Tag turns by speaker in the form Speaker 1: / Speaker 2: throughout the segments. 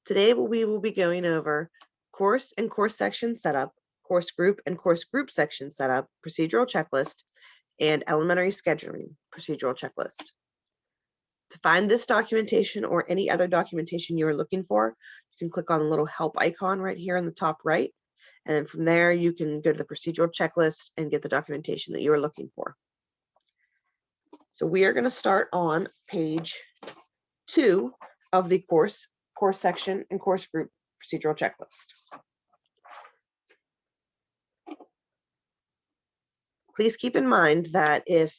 Speaker 1: Today we will be going over course and course section setup, course group and course group section setup, procedural checklist, and elementary scheduling procedural checklist. To find this documentation or any other documentation you are looking for, you can click on the little help icon right here in the top right. And then from there, you can go to the procedural checklist and get the documentation that you are looking for. So we are going to start on page 2 of the course section and course group procedural checklist. Please keep in mind that if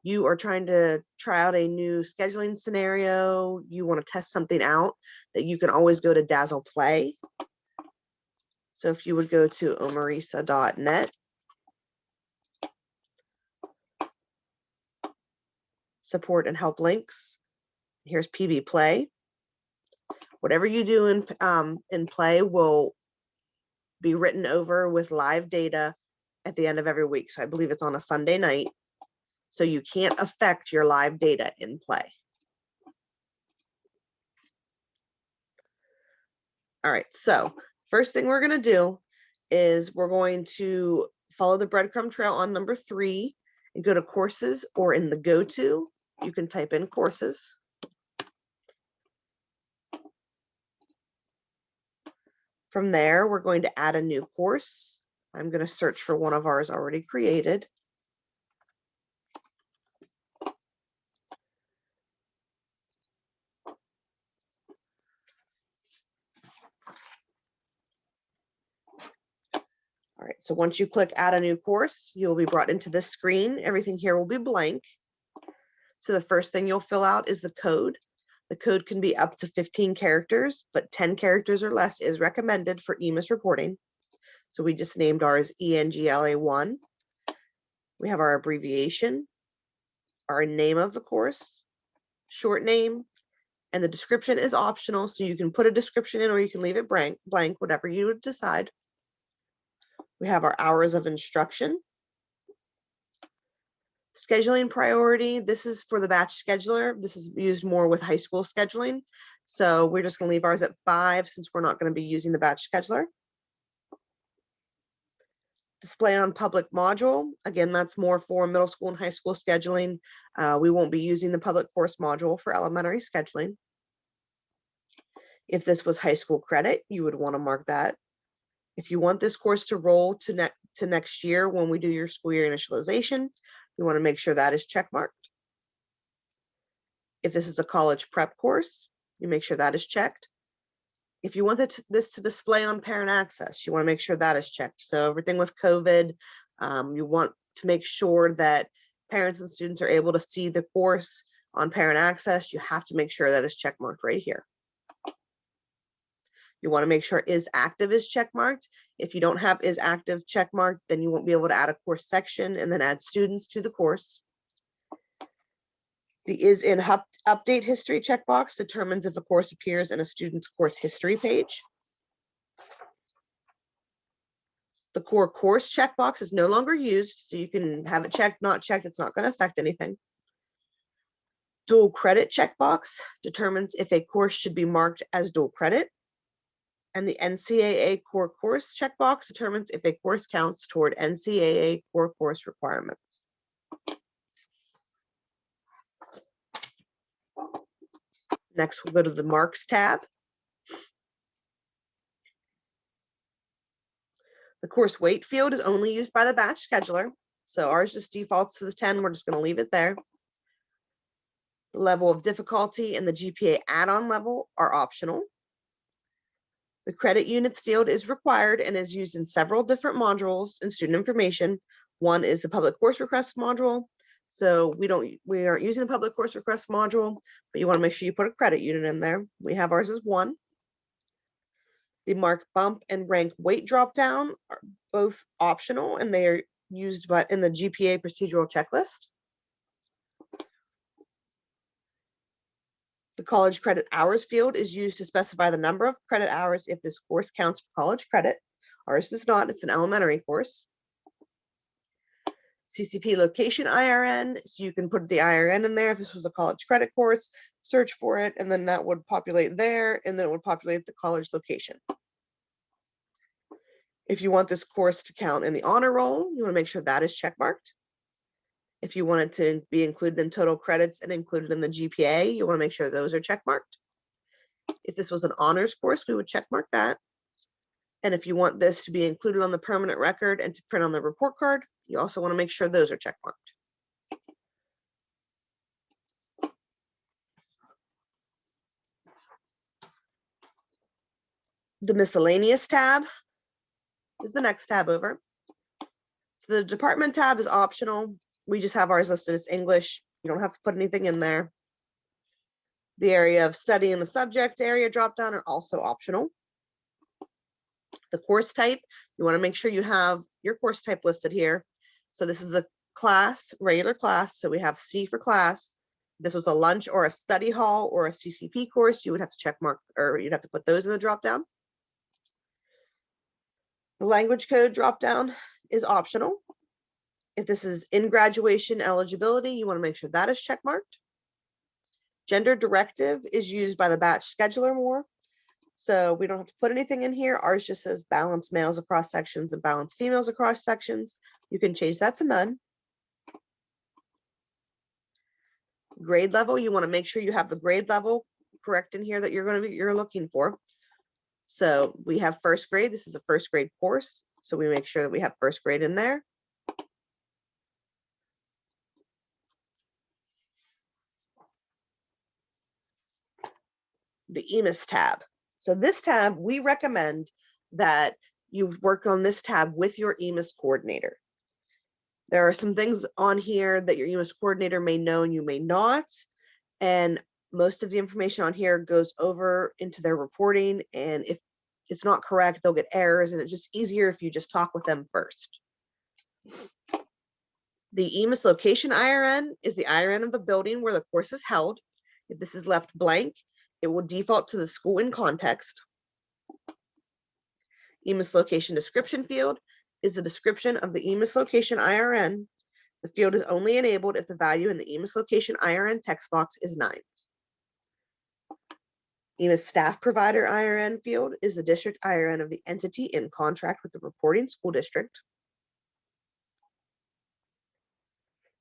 Speaker 1: you are trying to try out a new scheduling scenario, you want to test something out, that you can always go to Dazzle Play. So if you would go to OME-RESA.net, support and help links, here's PB Play. Whatever you do in Play will be written over with live data at the end of every week. So I believe it's on a Sunday night. So you can't affect your live data in Play. All right, so first thing we're going to do is we're going to follow the breadcrumb trail on number 3 and go to courses, or in the go-to, you can type in courses. From there, we're going to add a new course. I'm going to search for one of ours already created. All right, so once you click add a new course, you'll be brought into this screen. Everything here will be blank. So the first thing you'll fill out is the code. The code can be up to 15 characters, but 10 characters or less is recommended for EMIS reporting. So we just named ours ENGLA1. We have our abbreviation, our name of the course, short name, and the description is optional. So you can put a description in or you can leave it blank, whatever you would decide. We have our hours of instruction. Scheduling priority, this is for the batch scheduler. This is used more with high school scheduling. So we're just going to leave ours at 5 since we're not going to be using the batch scheduler. Display on public module. Again, that's more for middle school and high school scheduling. We won't be using the public course module for elementary scheduling. If this was high school credit, you would want to mark that. If you want this course to roll to next year when we do your school year initialization, you want to make sure that is checkmarked. If this is a college prep course, you make sure that is checked. If you want this to display on parent access, you want to make sure that is checked. So everything with COVID, you want to make sure that parents and students are able to see the course on parent access. You have to make sure that is checkmarked right here. You want to make sure is active is checkmarked. If you don't have is active checkmarked, then you won't be able to add a course section and then add students to the course. The is in update history checkbox determines if a course appears in a student's course history page. The core course checkbox is no longer used, so you can have it checked, not checked. It's not going to affect anything. Dual credit checkbox determines if a course should be marked as dual credit. And the NCAA core course checkbox determines if a course counts toward NCAA core course requirements. Next, we'll go to the marks tab. The course weight field is only used by the batch scheduler. So ours just defaults to the 10. We're just going to leave it there. The level of difficulty and the GPA add-on level are optional. The credit units field is required and is used in several different modules in student information. One is the public course request module. So we aren't using the public course request module, but you want to make sure you put a credit unit in there. We have ours as 1. The mark bump and rank weight dropdown are both optional, and they are used in the GPA procedural checklist. The college credit hours field is used to specify the number of credit hours if this course counts for college credit. Ours does not, it's an elementary course. CCP location IRN, so you can put the IRN in there if this was a college credit course. search for it, and then that would populate there, and then it would populate the college location. If you want this course to count in the honor roll, you want to make sure that is checkmarked. If you want it to be included in total credits and included in the GPA, you want to make sure those are checkmarked. If this was an honors course, we would checkmark that. And if you want this to be included on the permanent record and to print on the report card, you also want to make sure those are checkmarked. The miscellaneous tab is the next tab over. So the department tab is optional. We just have ours listed as English. You don't have to put anything in there. The area of study and the subject area dropdown are also optional. The course type, you want to make sure you have your course type listed here. So this is a class, regular class. So we have C for class. If this was a lunch or a study hall or a CCP course, you would have to check mark, or you'd have to put those in the dropdown. The language code dropdown is optional. If this is in graduation eligibility, you want to make sure that is checkmarked. Gender directive is used by the batch scheduler more. So we don't have to put anything in here. Ours just says balance males across sections and balance females across sections. You can change that to none. Grade level, you want to make sure you have the grade level correct in here that you're looking for. So we have first grade. This is a first grade course. So we make sure that we have first grade in there. The EMIS tab. So this tab, we recommend that you work on this tab with your EMIS coordinator. There are some things on here that your EMIS coordinator may know and you may not. And most of the information on here goes over into their reporting. And if it's not correct, they'll get errors, and it's just easier if you just talk with them first. The EMIS location IRN is the IRN of the building where the course is held. If this is left blank, it will default to the school in context. EMIS location description field is the description of the EMIS location IRN. The field is only enabled if the value in the EMIS location IRN text box is 9. EMIS staff provider IRN field is the district IRN of the entity in contract with the reporting school district.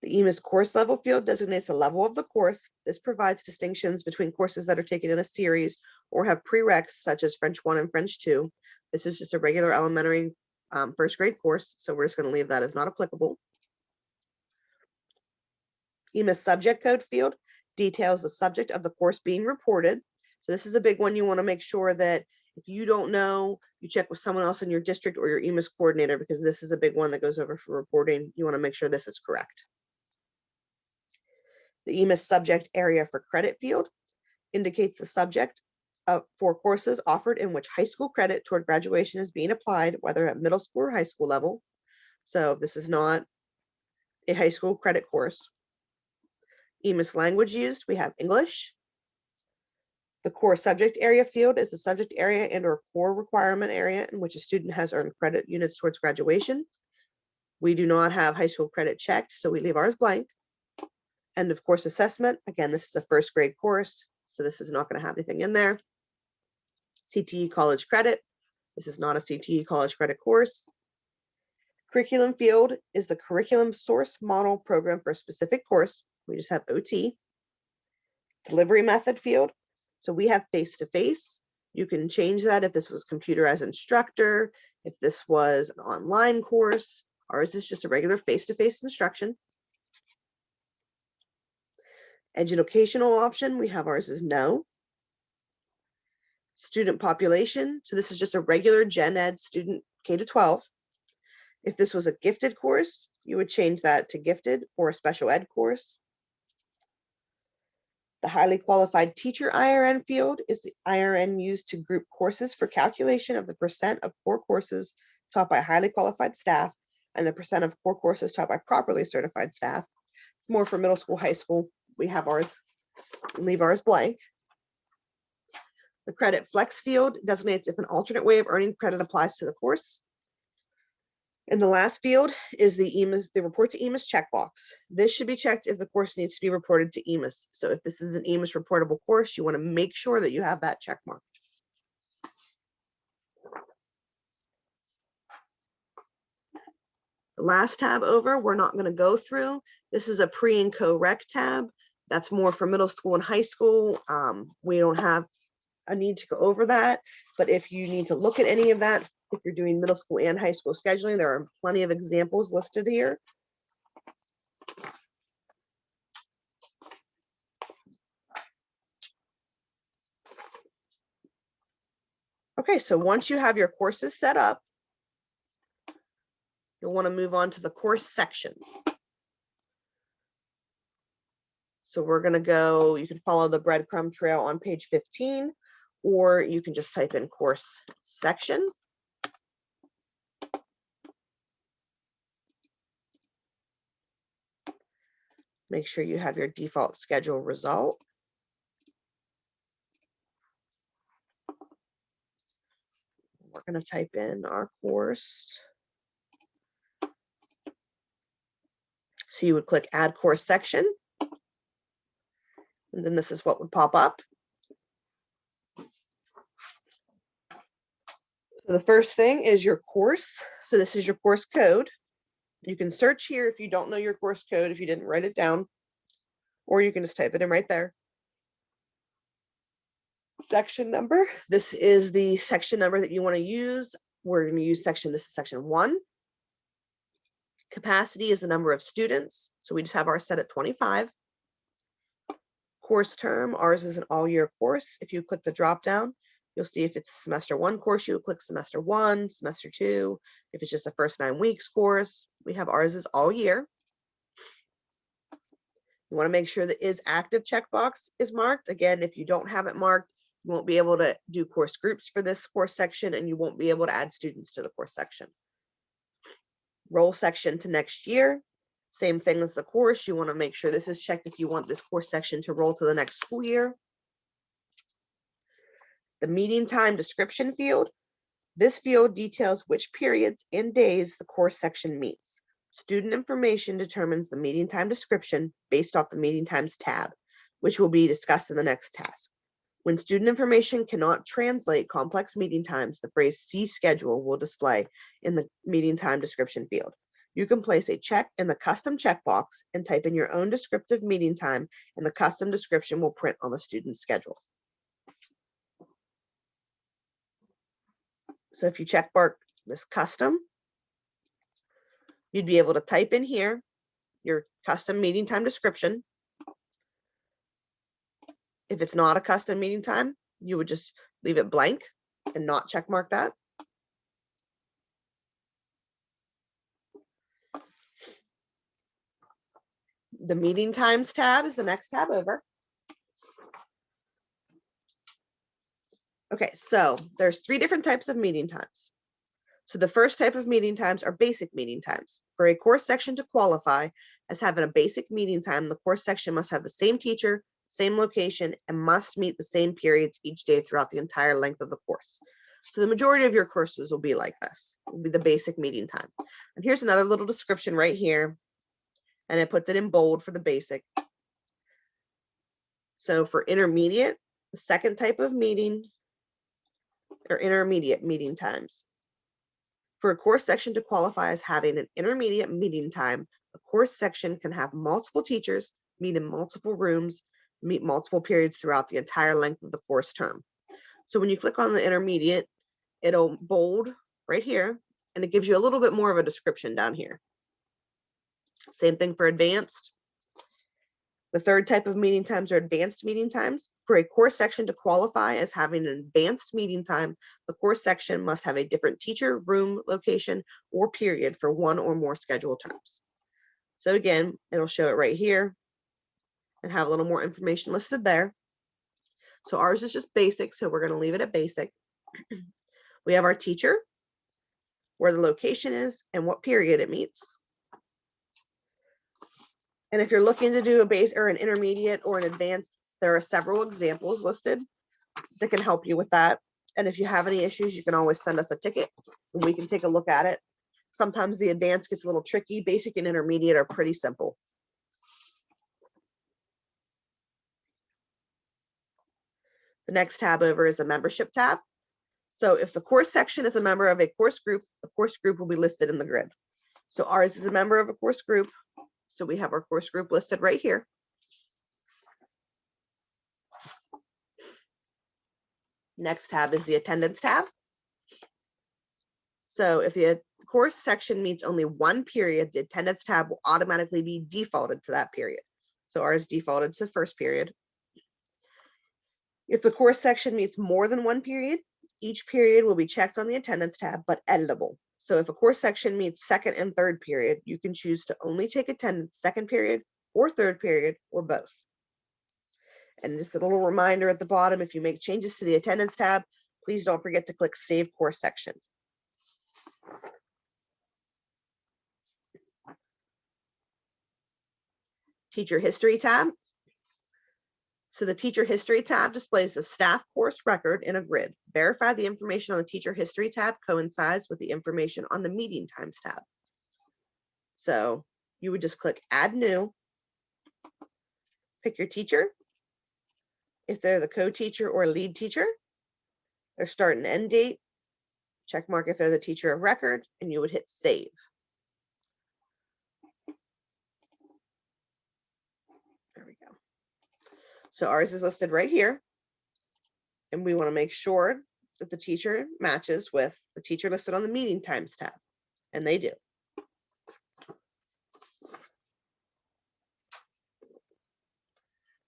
Speaker 1: The EMIS course level field designates the level of the course. This provides distinctions between courses that are taken in a series or have prereqs such as French 1 and French 2. This is just a regular elementary first grade course, so we're just going to leave that as not applicable. EMIS subject code field details the subject of the course being reported. So this is a big one. You want to make sure that if you don't know, you check with someone else in your district or your EMIS coordinator, because this is a big one that goes over for reporting. You want to make sure this is correct. The EMIS subject area for credit field indicates the subject for courses offered in which high school credit toward graduation is being applied, whether at middle school or high school level. So this is not a high school credit course. EMIS language used, we have English. The core subject area field is the subject area and or core requirement area in which a student has earned credit units towards graduation. We do not have high school credit checked, so we leave ours blank. End of course assessment. Again, this is a first grade course, so this is not going to have anything in there. CTE college credit. This is not a CTE college credit course. Curriculum field is the curriculum source model program for a specific course. We just have OT. Delivery method field. So we have face-to-face. You can change that if this was computer as instructor, if this was an online course. Ours is just a regular face-to-face instruction. Educational option, we have ours as no. Student population, so this is just a regular gen ed student K-12. If this was a gifted course, you would change that to gifted or a special ed course. The highly qualified teacher IRN field is the IRN used to group courses for calculation of the percent of core courses taught by highly qualified staff and the percent of core courses taught by properly certified staff. It's more for middle school, high school. We have ours, leave ours blank. The credit flex field designates if an alternate way of earning credit applies to the course. And the last field is the EMIS, the report to EMIS checkbox. This should be checked if the course needs to be reported to EMIS. So if this is an EMIS reportable course, you want to make sure that you have that check mark. The last tab over, we're not going to go through. This is a pre and co-rec tab. That's more for middle school and high school. We don't have a need to go over that, but if you need to look at any of that, if you're doing middle school and high school scheduling, there are plenty of examples listed here. Okay, so once you have your courses set up, you'll want to move on to the course sections. So we're going to go, you can follow the breadcrumb trail on page 15, or you can just type in course section. Make sure you have your default schedule result. We're going to type in our course. So you would click add course section. And then this is what would pop up. So the first thing is your course. So this is your course code. You can search here if you don't know your course code, if you didn't write it down, or you can just type it in right there. Section number. This is the section number that you want to use. We're going to use section, this is section 1. Capacity is the number of students. So we just have ours set at 25. Course term, ours is an all-year course. If you click the drop down, you'll see if it's semester 1 course, you would click semester 1, semester 2. If it's just the first 9 weeks course, we have ours is all year. You want to make sure the is active checkbox is marked. Again, if you don't have it marked, you won't be able to do course groups for this course section, and you won't be able to add students to the course section. Roll section to next year. Same thing as the course. You want to make sure this is checked if you want this course section to roll to the next school year. The meeting time description field. This field details which periods and days the course section meets. Student information determines the meeting time description based off the meeting times tab, which will be discussed in the next task. When student information cannot translate complex meeting times, the phrase "see schedule" will display in the meeting time description field. You can place a check in the custom checkbox and type in your own descriptive meeting time, and the custom description will print on the student's schedule. So if you check mark this custom, you'd be able to type in here your custom meeting time description. If it's not a custom meeting time, you would just leave it blank and not check mark that. The meeting times tab is the next tab over. Okay, so there's 3 different types of meeting times. So the first type of meeting times are basic meeting times. For a course section to qualify as having a basic meeting time, the course section must have the same teacher, same location, and must meet the same periods each day throughout the entire length of the course. So the majority of your courses will be like this. It will be the basic meeting time. And here's another little description right here, and it puts it in bold for the basic. So for intermediate, the second type of meeting or intermediate meeting times. For a course section to qualify as having an intermediate meeting time, a course section can have multiple teachers, meet in multiple rooms, meet multiple periods throughout the entire length of the course term. So when you click on the intermediate, it'll bold right here, and it gives you a little bit more of a description down here. Same thing for advanced. The third type of meeting times are advanced meeting times. For a course section to qualify as having an advanced meeting time, the course section must have a different teacher, room, location, or period for 1 or more scheduled terms. So again, it'll show it right here and have a little more information listed there. So ours is just basic, so we're going to leave it at basic. We have our teacher, where the location is, and what period it meets. And if you're looking to do a base or an intermediate or an advanced, there are several examples listed that can help you with that. And if you have any issues, you can always send us a ticket and we can take a look at it. Sometimes the advanced gets a little tricky. Basic and intermediate are pretty simple. The next tab over is the membership tab. So if the course section is a member of a course group, the course group will be listed in the grid. So ours is a member of a course group. So we have our course group listed right here. Next tab is the attendance tab. So if the course section meets only one period, the attendance tab will automatically be defaulted to that period. So ours defaulted to first period. If the course section meets more than one period, each period will be checked on the attendance tab, but editable. So if a course section meets second and third period, you can choose to only take attendance second period or third period or both. And just a little reminder at the bottom, if you make changes to the attendance tab, please don't forget to click Save Course Section. Teacher History tab. So the Teacher History tab displays the staff course record in a grid. Verify the information on the Teacher History tab coincides with the information on the Meeting Times tab. So you would just click Add New, pick your teacher, if they're the co-teacher or lead teacher, their start and end date, check mark if they're the teacher of record, and you would hit Save. There we go. So ours is listed right here, and we want to make sure that the teacher matches with the teacher listed on the Meeting Times tab, and they do.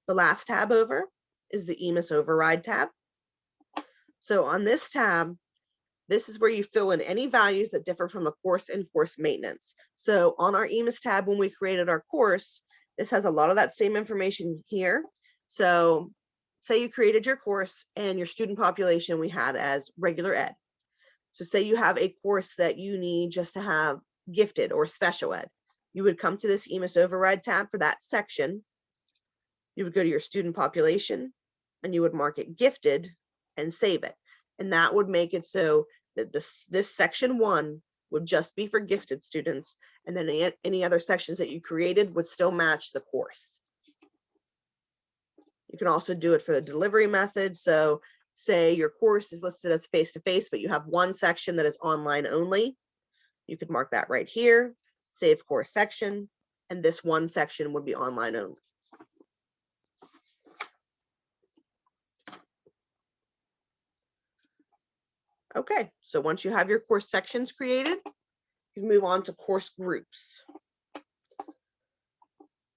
Speaker 1: The last tab over is the EMIS Override tab. So on this tab, this is where you fill in any values that differ from the course and course maintenance. So on our EMIS tab, when we created our course, this has a lot of that same information here. So say you created your course and your student population we had as regular ed. So say you have a course that you need just to have gifted or special ed. You would come to this EMIS Override tab for that section. You would go to your student population and you would mark it gifted and save it. And that would make it so that this section 1 would just be for gifted students, and then any other sections that you created would still match the course. You can also do it for the delivery method. So say your course is listed as face-to-face, but you have one section that is online only. You could mark that right here, save course section, and this one section would be online only. Okay, so once you have your course sections created, you can move on to course groups.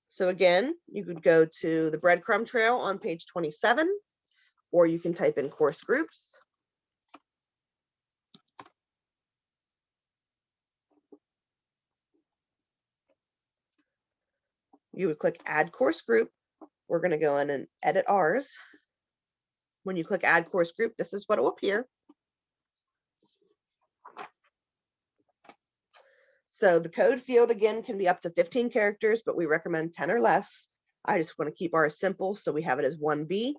Speaker 1: So again, you could go to the breadcrumb trail on page 27, or you can type in course groups. You would click Add Course Group. We're going to go in and edit ours. When you click Add Course Group, this is what will appear. So the code field, again, can be up to 15 characters, but we recommend 10 or less. I just want to keep ours simple, so we have it as 1B. You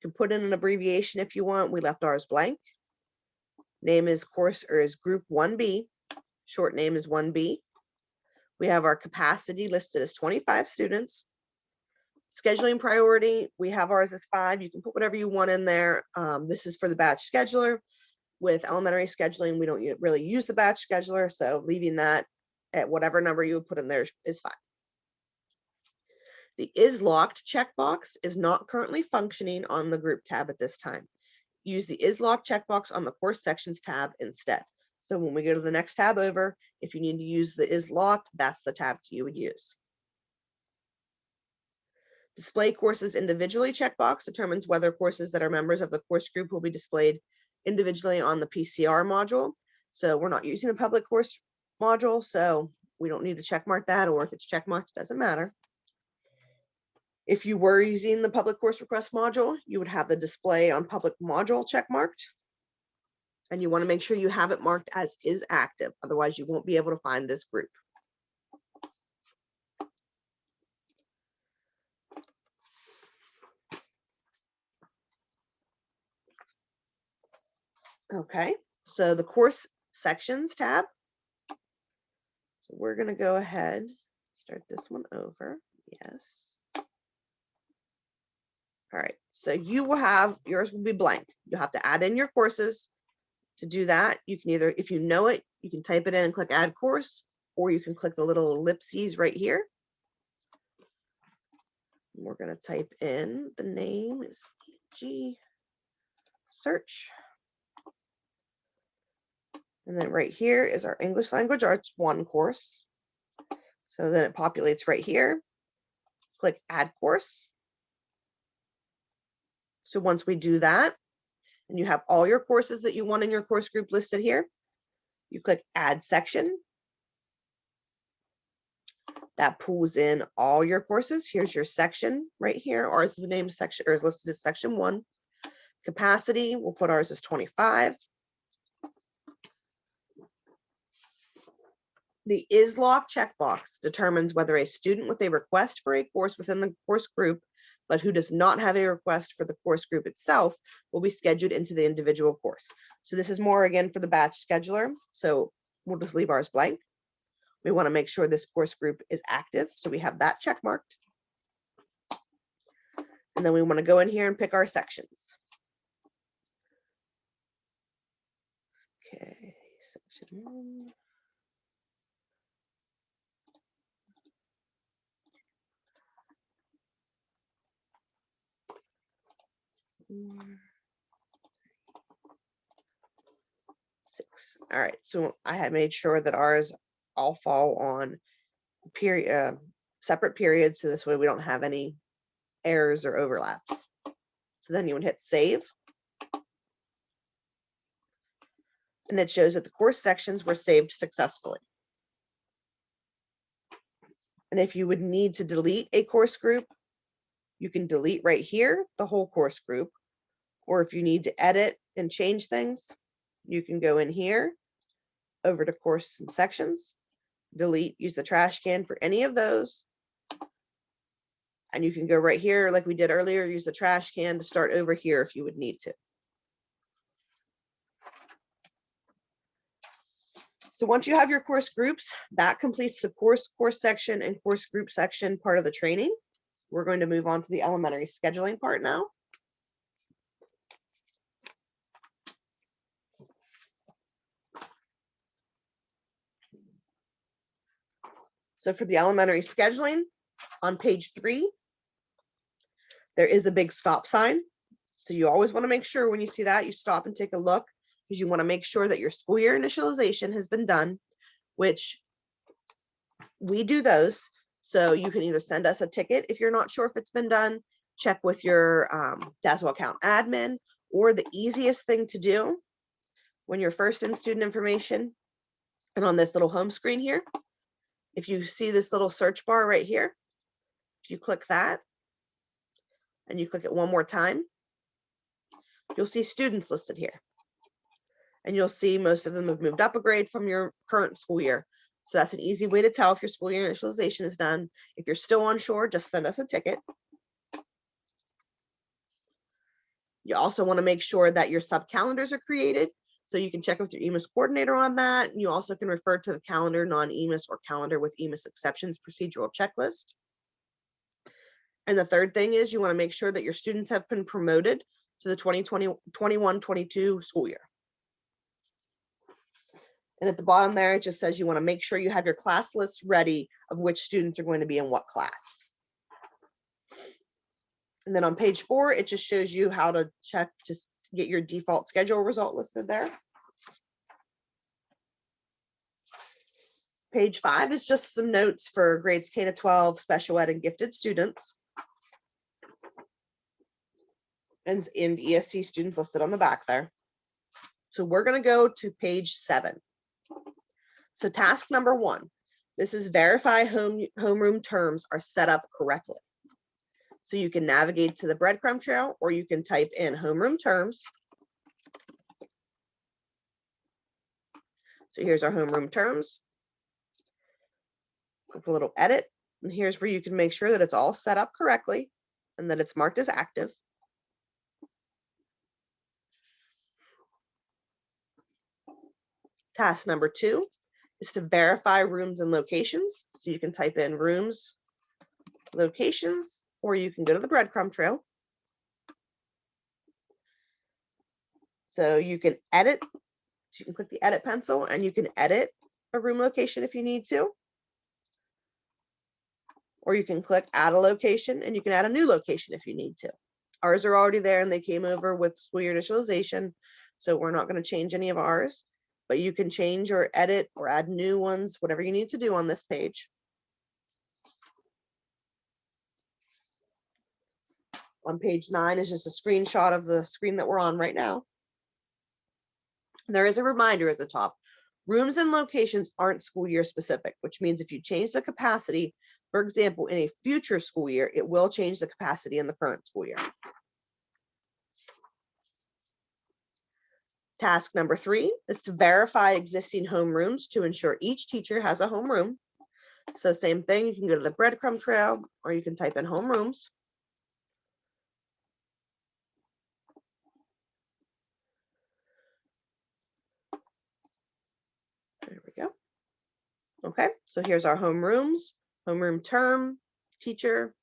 Speaker 1: can put in an abbreviation if you want. We left ours blank. Name is course or is group 1B. Short name is 1B. We have our capacity listed as 25 students. Scheduling priority, we have ours as 5. You can put whatever you want in there. This is for the batch scheduler. With elementary scheduling, we don't really use the batch scheduler, so leaving that at whatever number you would put in there is fine. The is locked checkbox is not currently functioning on the group tab at this time. Use the is locked checkbox on the course sections tab instead. So when we go to the next tab over, if you need to use the is locked, that's the tab you would use. Display courses individually checkbox determines whether courses that are members of the course group will be displayed individually on the PCR module. So we're not using a public course module, so we don't need to check mark that, or if it's check marked, it doesn't matter. If you were using the public course request module, you would have the display on public module check marked. And you want to make sure you have it marked as is active. Otherwise, you won't be able to find this group. Okay, so the course sections tab So we're going to go ahead, start this one over. Yes. All right, so you will have, yours will be blank. You'll have to add in your courses. To do that, you can either, if you know it, you can type it in and click add course, or you can click the little ellipses right here. We're going to type in, the name is G search. And then right here is our English Language Arts 1 course. So then it populates right here. Click add course. So once we do that, and you have all your courses that you want in your course group listed here, you click add section. That pulls in all your courses. Here's your section right here. Ours is named section, or is listed as section 1. Capacity, we'll put ours as 25. The is locked checkbox determines whether a student with a request for a course within the course group, but who does not have a request for the course group itself, will be scheduled into the individual course. So this is more again for the batch scheduler. So we'll just leave ours blank. We want to make sure this course group is active. So we have that check marked. And then we want to go in here and pick our sections. Okay, section 1. Six. All right, so I had made sure that ours all fall on period, separate periods, so this way we don't have any errors or overlaps. So then you would hit save, and it shows that the course sections were saved successfully. And if you would need to delete a course group, you can delete right here the whole course group, or if you need to edit and change things, you can go in here over to course and sections, delete, use the trash can for any of those. And you can go right here like we did earlier, use the trash can to start over here if you would need to. So once you have your course groups, that completes the course section and course group section part of the training. We're going to move on to the elementary scheduling part now. So for the elementary scheduling, on page 3, there is a big stop sign. So you always want to make sure when you see that, you stop and take a look, because you want to make sure that your school year initialization has been done, which we do those. So you can either send us a ticket if you're not sure if it's been done, check with your DASWell account admin, or the easiest thing to do when you're first in student information and on this little home screen here, if you see this little search bar right here, if you click that and you click it one more time, you'll see students listed here. And you'll see most of them have moved up a grade from your current school year. So that's an easy way to tell if your school year initialization is done. If you're still unsure, just send us a ticket. You also want to make sure that your sub-calendars are created, so you can check with your EMIS coordinator on that. You also can refer to the calendar non-EMIS or calendar with EMIS exceptions procedural checklist. And the third thing is you want to make sure that your students have been promoted to the 2021-22 school year. And at the bottom there, it just says you want to make sure you have your class list ready of which students are going to be in what class. And then on page 4, it just shows you how to check, just get your default schedule result listed there. Page 5 is just some notes for grades K to 12, special ed, and gifted students. And ESC students listed on the back there. So we're going to go to page 7. So task number 1, this is verify homeroom terms are set up correctly. So you can navigate to the breadcrumb trail, or you can type in homeroom terms. So here's our homeroom terms. Click a little edit, and here's where you can make sure that it's all set up correctly and that it's marked as active. Task number 2 is to verify rooms and locations. So you can type in rooms, locations, or you can go to the breadcrumb trail. So you can edit, so you can click the edit pencil and you can edit a room location if you need to. Or you can click add a location and you can add a new location if you need to. Ours are already there and they came over with school year initialization. So we're not going to change any of ours, but you can change or edit or add new ones, whatever you need to do on this page. On page 9 is just a screenshot of the screen that we're on right now. And there is a reminder at the top. Rooms and locations aren't school year specific, which means if you change the capacity, for example, in a future school year, it will change the capacity in the current school year. Task number 3 is to verify existing homerooms to ensure each teacher has a homeroom. So same thing, you can go to the breadcrumb trail or you can type in homerooms. There we go. Okay, so here's our homerooms, homeroom term, teacher,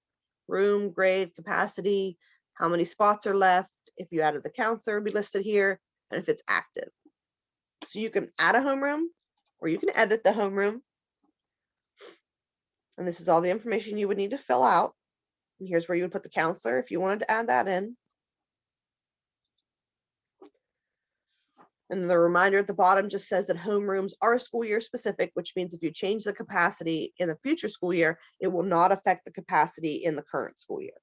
Speaker 1: room, grade, capacity, how many spots are left. If you added the counselor, it'll be listed here, and if it's active. So you can add a homeroom or you can edit the homeroom. And this is all the information you would need to fill out. And here's where you would put the counselor if you wanted to add that in. And the reminder at the bottom just says that homerooms are school year specific, which means if you change the capacity in the future school year, it will not affect the capacity in the current school year.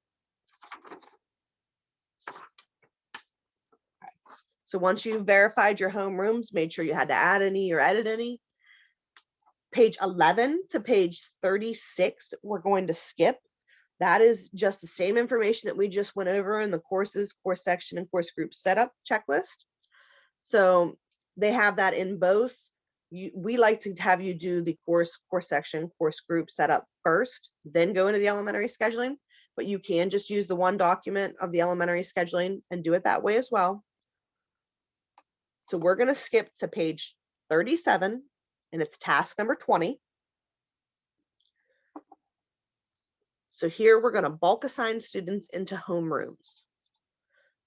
Speaker 1: So once you've verified your homerooms, made sure you had to add any or edit any. Page 11 to page 36, we're going to skip. That is just the same information that we just went over in the courses, course section, and course group setup checklist. So they have that in both. We like to have you do the course section, course group setup first, then go into the elementary scheduling, but you can just use the one document of the elementary scheduling and do it that way as well. So we're going to skip to page 37 and it's task number 20. So here we're going to bulk assign students into homerooms.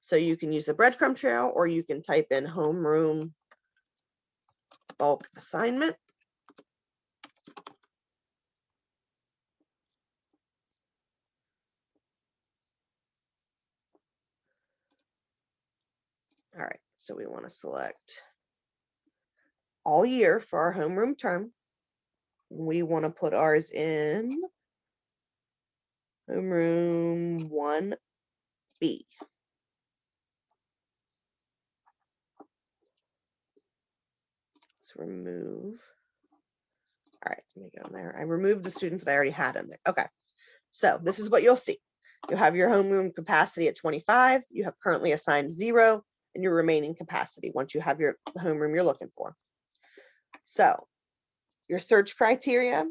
Speaker 1: So you can use the breadcrumb trail or you can type in homeroom bulk assignment. All right, so we want to select all year for our homeroom term. We want to put ours in homeroom 1B. Let's remove. All right, let me go in there. I removed the students that I already had in there. Okay, so this is what you'll see. You'll have your homeroom capacity at 25. You have currently assigned 0 and your remaining capacity once you have your homeroom you're looking for. So your search criteria,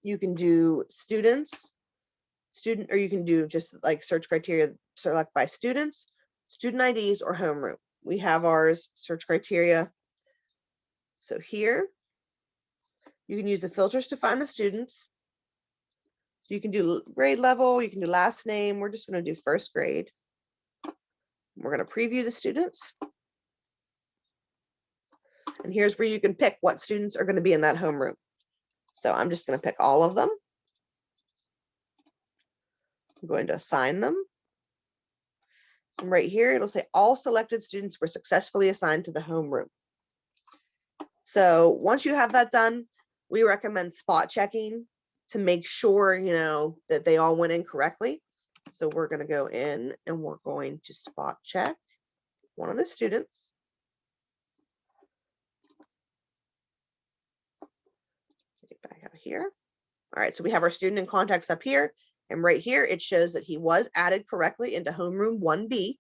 Speaker 1: you can do students, or you can do just like search criteria, select by students, student IDs, or homeroom. We have ours search criteria. So here, you can use the filters to find the students. So you can do grade level, you can do last name. We're just going to do first grade. We're going to preview the students. And here's where you can pick what students are going to be in that homeroom. So I'm just going to pick all of them. I'm going to assign them. And right here, it'll say all selected students were successfully assigned to the homeroom. So once you have that done, we recommend spot checking to make sure, that they all went in correctly. So we're going to go in and we're going to spot check one of the students. Get back out here. All right, so we have our student in context up here. And right here, it shows that he was added correctly into homeroom 1B.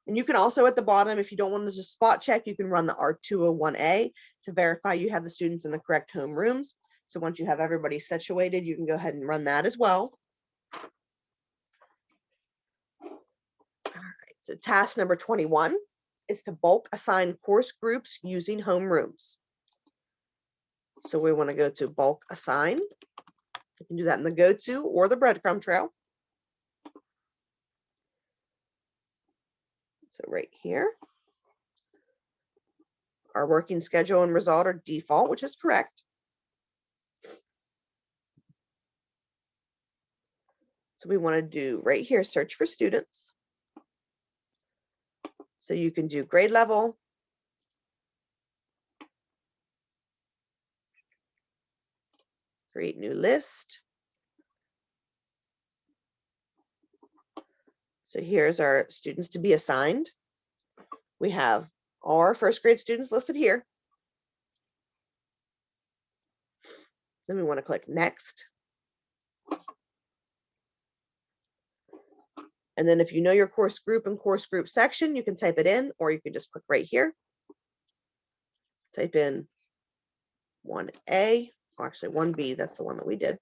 Speaker 1: And you can also at the bottom, if you don't want to just spot check, you can run the R201A to verify you have the students in the correct homerooms. So once you have everybody situated, you can go ahead and run that as well. All right, so task number 21 is to bulk assign course groups using homerooms. So we want to go to bulk assign. You can do that in the go to or the breadcrumb trail. So right here, our working schedule and result are default, which is correct. So we want to do right here, search for students. So you can do grade level, create new list. So here's our students to be assigned. We have our first grade students listed here. Then we want to click next. And then if you know your course group and course group section, you can type it in, or you can just click right here. Type in 1A, or actually 1B, that's the one that we did.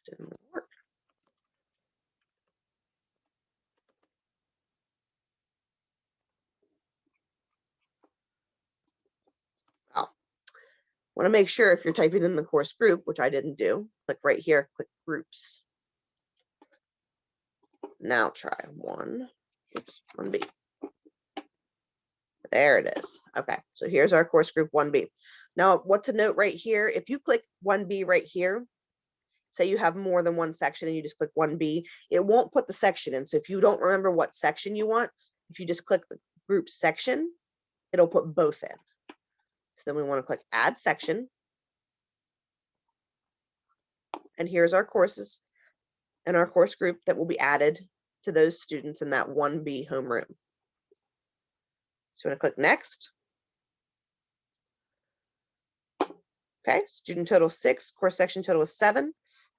Speaker 1: Didn't work. Oh, want to make sure if you're typing in the course group, which I didn't do, click right here, click groups. Now try 1B. There it is. Okay, so here's our course group 1B. Now, what to note right here, if you click 1B right here, say you have more than one section and you just click 1B, it won't put the section in. So if you don't remember what section you want, if you just click the group section, it'll put both in. So then we want to click add section. And here's our courses and our course group that will be added to those students in that 1B homeroom. So I'm going to click next. Okay, student total 6, course section total is 7.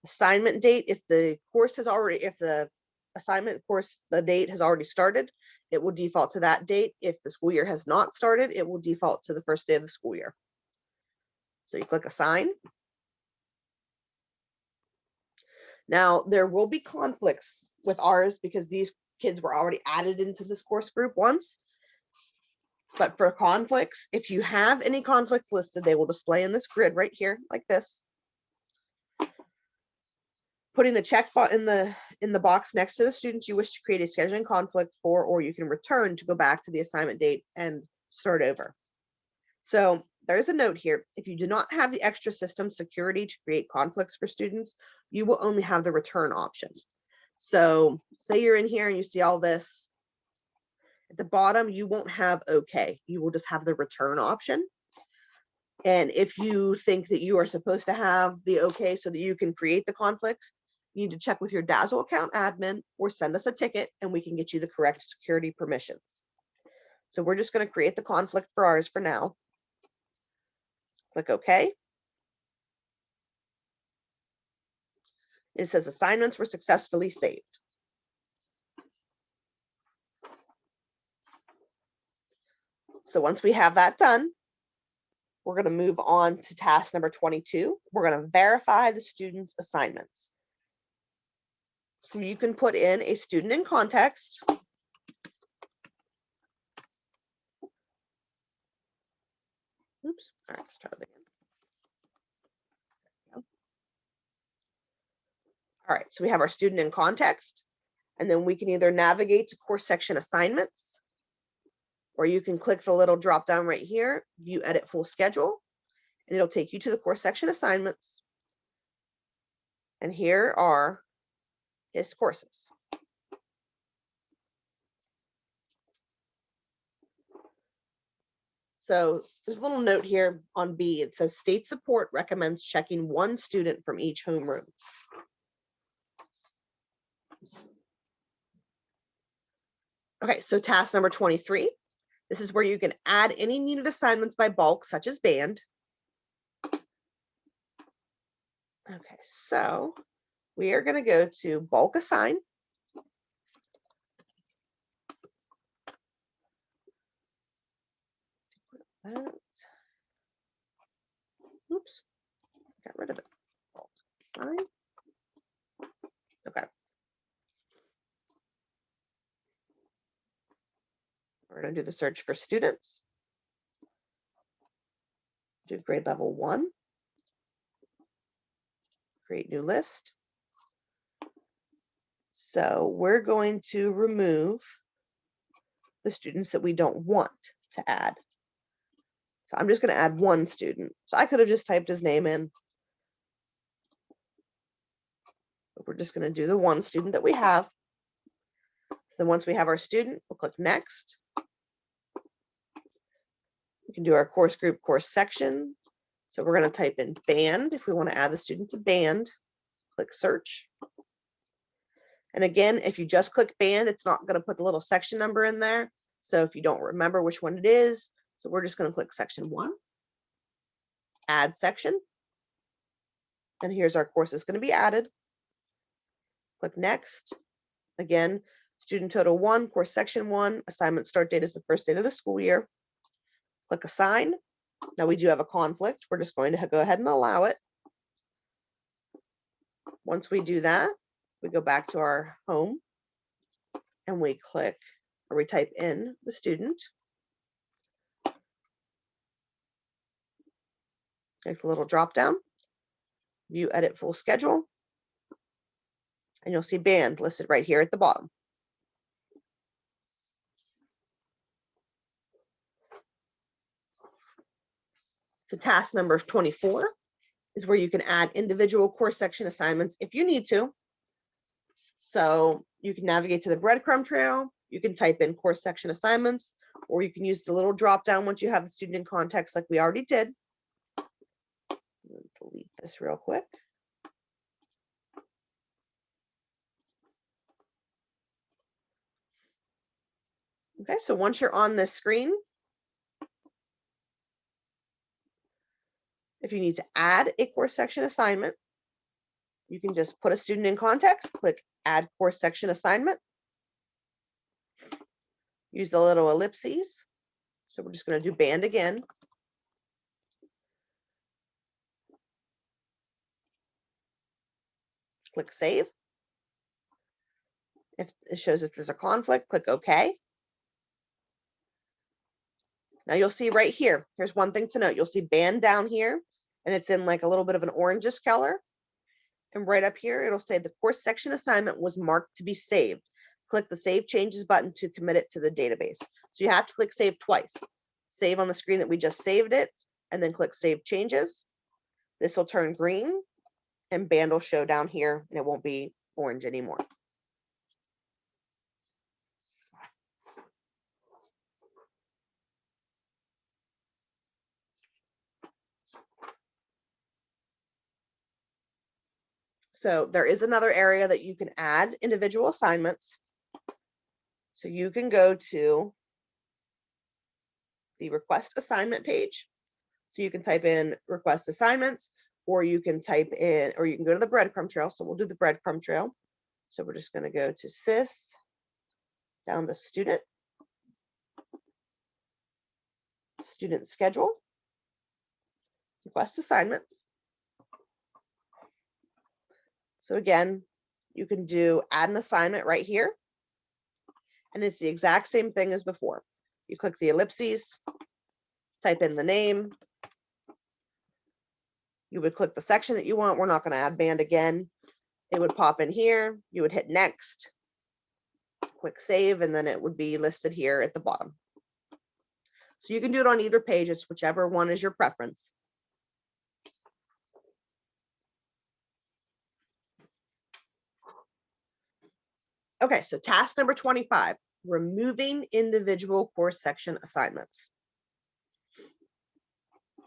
Speaker 1: Assignment date, if the course has already, if the assignment course, the date has already started, it will default to that date. If the school year has not started, it will default to the first day of the school year. So you click assign. Now there will be conflicts with ours because these kids were already added into this course group once. But for conflicts, if you have any conflicts listed, they will display in this grid right here, like this. Putting the check in the box next to the students you wish to create a scheduling conflict for, or you can return to go back to the assignment date and start over. So there's a note here. If you do not have the extra system security to create conflicts for students, you will only have the return option. So say you're in here and you see all this. At the bottom, you won't have OK. You will just have the return option. And if you think that you are supposed to have the OK so that you can create the conflicts, you need to check with your Dazzle account admin or send us a ticket and we can get you the correct security permissions. So we're just going to create the conflict for ours for now. Click OK. It says assignments were successfully saved. So once we have that done, we're going to move on to task number 22. We're going to verify the student's assignments. So you can put in a student in context. Oops. All right, let's try that again. All right, so we have our student in context, and then we can either navigate to course section assignments, or you can click the little drop down right here, view edit full schedule, and it'll take you to the course section assignments. And here are his courses. So there's a little note here on B. It says state support recommends checking one student from each homeroom. Okay, so task number 23. This is where you can add any needed assignments by bulk, such as band. Okay, so we are going to go to bulk assign. Oops, got rid of it. Assign. Okay. We're going to do the search for students. Do grade level 1. Create new list. So we're going to remove the students that we don't want to add. So I'm just going to add one student. So I could have just typed his name in. But we're just going to do the one student that we have. Then once we have our student, we'll click next. We can do our course group, course section. So we're going to type in band if we want to add the student to band. Click search. And again, if you just click band, it's not going to put the little section number in there. So if you don't remember which one it is, so we're just going to click section 1, add section. And here's our course that's going to be added. Click next. Again, student total 1, course section 1, assignment start date is the first date of the school year. Click assign. Now we do have a conflict. We're just going to go ahead and allow it. Once we do that, we go back to our home and we click, or we type in the student. There's a little drop down, view edit full schedule, and you'll see band listed right here at the bottom. So task number 24 is where you can add individual course section assignments if you need to. So you can navigate to the breadcrumb trail, you can type in course section assignments, or you can use the little drop down once you have the student in context like we already did. Delete this real quick. Okay, so once you're on this screen, if you need to add a course section assignment, you can just put a student in context, click add course section assignment. Use the little ellipses. So we're just going to do band again. Click save. If it shows if there's a conflict, click OK. Now you'll see right here, here's one thing to note. You'll see band down here, and it's in like a little bit of an orangish color. And right up here, it'll say the course section assignment was marked to be saved. Click the Save Changes button to commit it to the database. So you have to click Save twice. Save on the screen that we just saved it, and then click Save Changes. This will turn green, and band will show down here, and it won't be orange anymore. So there is another area that you can add individual assignments. So you can go to the request assignment page. So you can type in request assignments, or you can type in, or you can go to the breadcrumb trail. So we'll do the breadcrumb trail. So we're just going to go to sys, down to student schedule, request assignments. So again, you can do add an assignment right here. And it's the exact same thing as before. You click the ellipses, type in the name. You would click the section that you want. We're not going to add band again. It would pop in here. You would hit next, click save, and then it would be listed here at the bottom. So you can do it on either page. It's whichever one is your preference. Okay, so task number 25, removing individual course section assignments.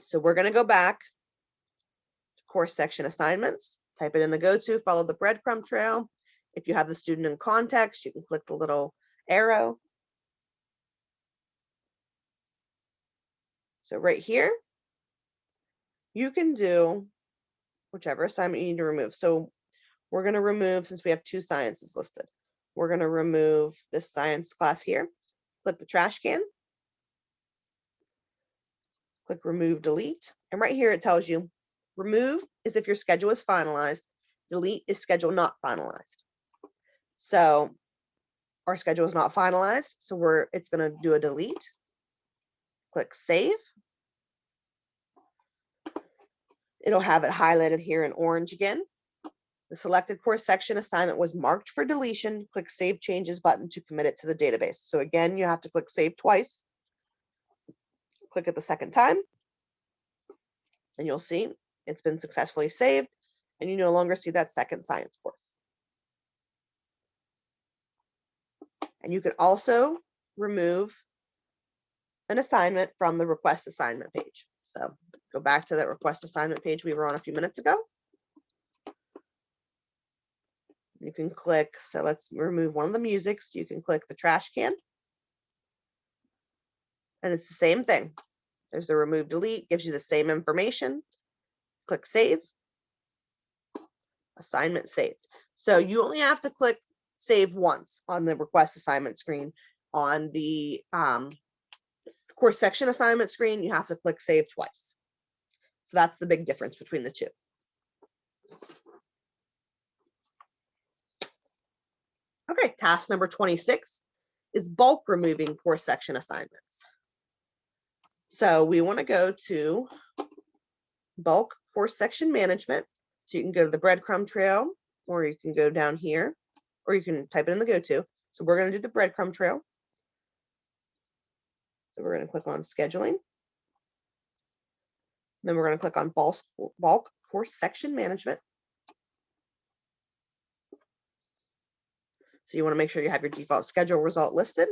Speaker 1: So we're going to go back to course section assignments, type it in the go-to, follow the breadcrumb trail. If you have the student in context, you can click the little arrow. So right here, you can do whichever assignment you need to remove. So we're going to remove, since we have 2 sciences listed, we're going to remove this science class here. Click the trash can. Click remove delete. And right here it tells you remove is if your schedule is finalized. delete is schedule not finalized. So our schedule is not finalized, so it's going to do a delete. Click save. It'll have it highlighted here in orange again. The selected course section assignment was marked for deletion. Click Save Changes button to commit it to the database. So again, you have to click Save twice. Click it the second time, and you'll see it's been successfully saved, and you no longer see that second science course. And you can also remove an assignment from the request assignment page. So go back to that request assignment page we were on a few minutes ago. You can click, so let's remove one of the musics. You can click the trash can. And it's the same thing. There's the remove delete, gives you the same information. Click save. Assignment saved. So you only have to click save once on the request assignment screen. On the course section assignment screen, you have to click save twice. So that's the big difference between the two. Okay, task number 26 is bulk removing course section assignments. So we want to go to bulk course section management. So you can go to the breadcrumb trail, or you can go down here, or you can type it in the go-to. So we're going to do the breadcrumb trail. So we're going to click on scheduling. Then we're going to click on bulk course section management. So you want to make sure you have your default schedule result listed.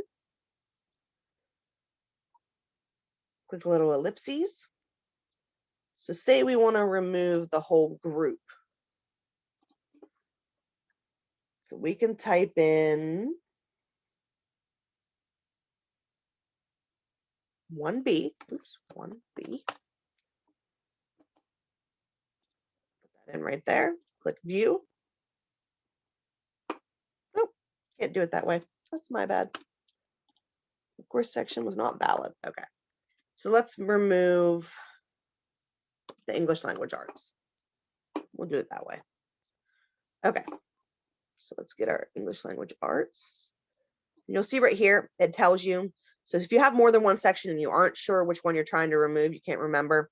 Speaker 1: Click the little ellipses. So say we want to remove the whole group. So we can type in 1B, oops, 1B. Put that in right there. Click view. Oh, can't do it that way. That's my bad. The course section was not valid. Okay. So let's remove the English language arts. We'll do it that way. Okay. So let's get our English language arts. And you'll see right here, it tells you. So if you have more than one section and you aren't sure which one you're trying to remove, you can't remember.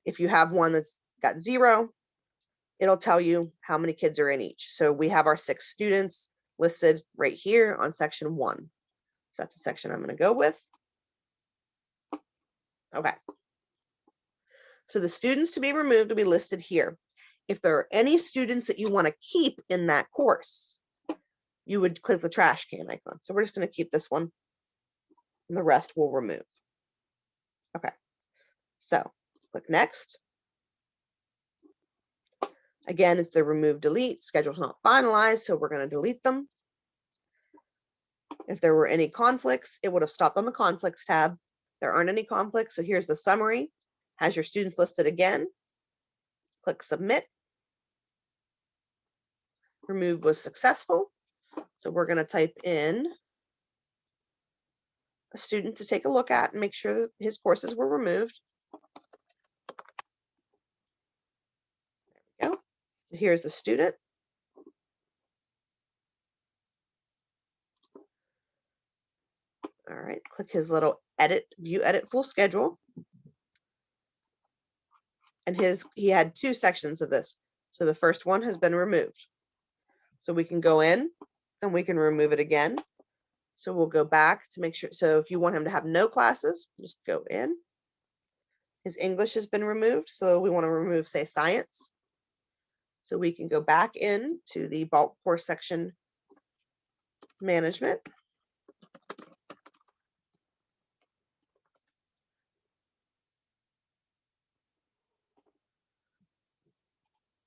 Speaker 1: If you have one that's got 0, it'll tell you how many kids are in each. So we have our 6 students listed right here on section 1. So that's the section I'm going to go with. Okay. So the students to be removed will be listed here. If there are any students that you want to keep in that course, you would click the trash can icon. So we're just going to keep this one, and the rest we'll remove. Okay. So click next. Again, it's the remove delete. Schedule's not finalized, so we're going to delete them. If there were any conflicts, it would have stopped on the conflicts tab. There aren't any conflicts, so here's the summary. Has your students listed again. Click submit. Remove was successful. So we're going to type in a student to take a look at and make sure that his courses were removed. There we go. Here's the student. All right, click his little edit, view edit full schedule. And he had 2 sections of this. So the first one has been removed. So we can go in and we can remove it again. So we'll go back to make sure. So if you want him to have no classes, just go in. His English has been removed. So we want to remove, say, science. So we can go back in to the bulk course section management.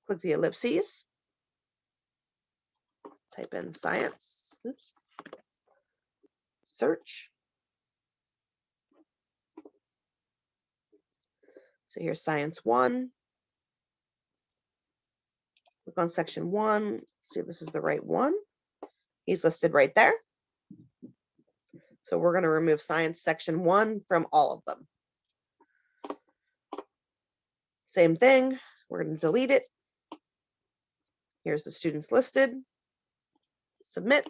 Speaker 1: Click the ellipses. Type in science. Oops. Search. So here's science 1. Click on section 1. See if this is the right one. He's listed right there. So we're going to remove science section 1 from all of them. Same thing. We're going to delete it. Here's the students listed. Submit.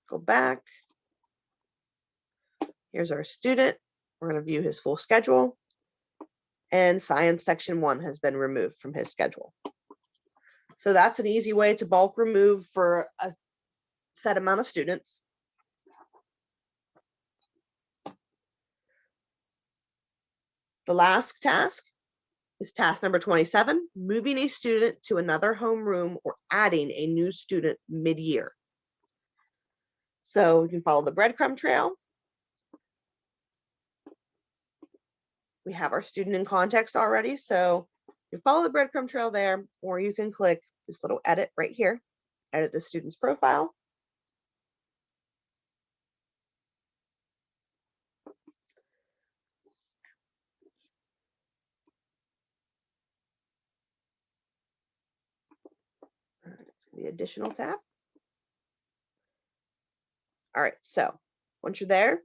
Speaker 1: Go back. Here's our student. We're going to view his full schedule. And science section 1 has been removed from his schedule. So that's an easy way to bulk remove for a set amount of students. The last task is task number 27, moving a student to another homeroom or adding a new student mid-year. So you can follow the breadcrumb trail. We have our student in context already, so you follow the breadcrumb trail there, or you can click this little edit right here, edit the student's profile. It's the additional tab. All right, so once you're there,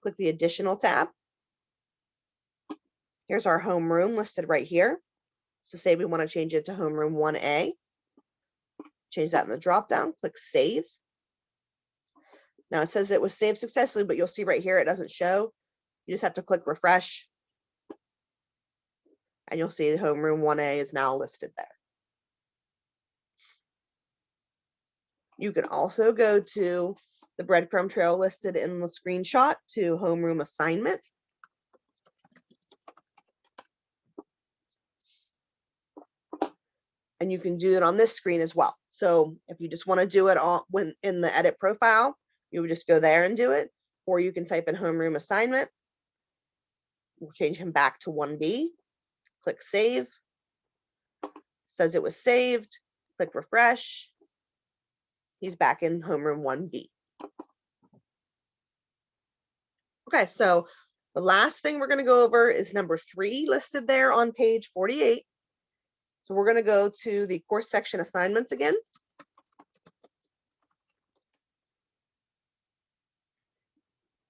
Speaker 1: click the additional tab. Here's our homeroom listed right here. So say we want to change it to homeroom 1A. Change that in the drop-down, click Save. Now it says it was saved successfully, but you'll see right here it doesn't show. You just have to click Refresh. And you'll see homeroom 1A is now listed there. You can also go to the breadcrumb trail listed in the screenshot to homeroom assignment. And you can do it on this screen as well. So if you just want to do it all when in the edit profile, you would just go there and do it, or you can type in homeroom assignment. We'll change him back to 1B. Click Save. Says it was saved. Click Refresh. He's back in homeroom 1B. Okay, so the last thing we're going to go over is number 3 listed there on page 48. So we're going to go to the course section assignments again.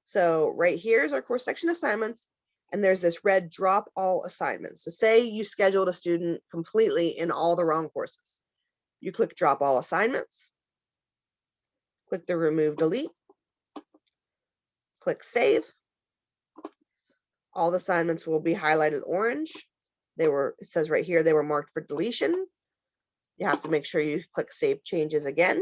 Speaker 1: So right here is our course section assignments, and there's this red drop all assignments. So say you scheduled a student completely in all the wrong courses. You click drop all assignments, click the remove delete, click save. All the assignments will be highlighted orange. It says right here, they were marked for deletion. You have to make sure you click save changes again.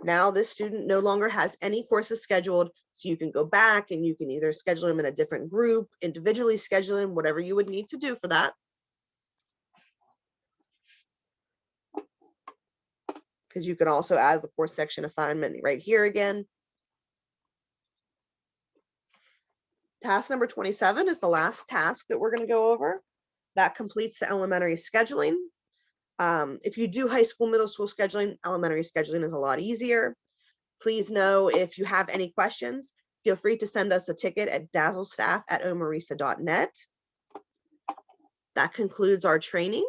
Speaker 1: Now this student no longer has any courses scheduled, so you can go back and you can either schedule him in a different group, individually schedule him, whatever you would need to do for that. Because you can also add the course section assignment right here again. Task number 27 is the last task that we're going to go over. That completes the elementary scheduling. If you do high school, middle school scheduling, elementary scheduling is a lot easier. Please know if you have any questions, feel free to send us a ticket at dazzlestaff@OME-RESA.net. That concludes our training.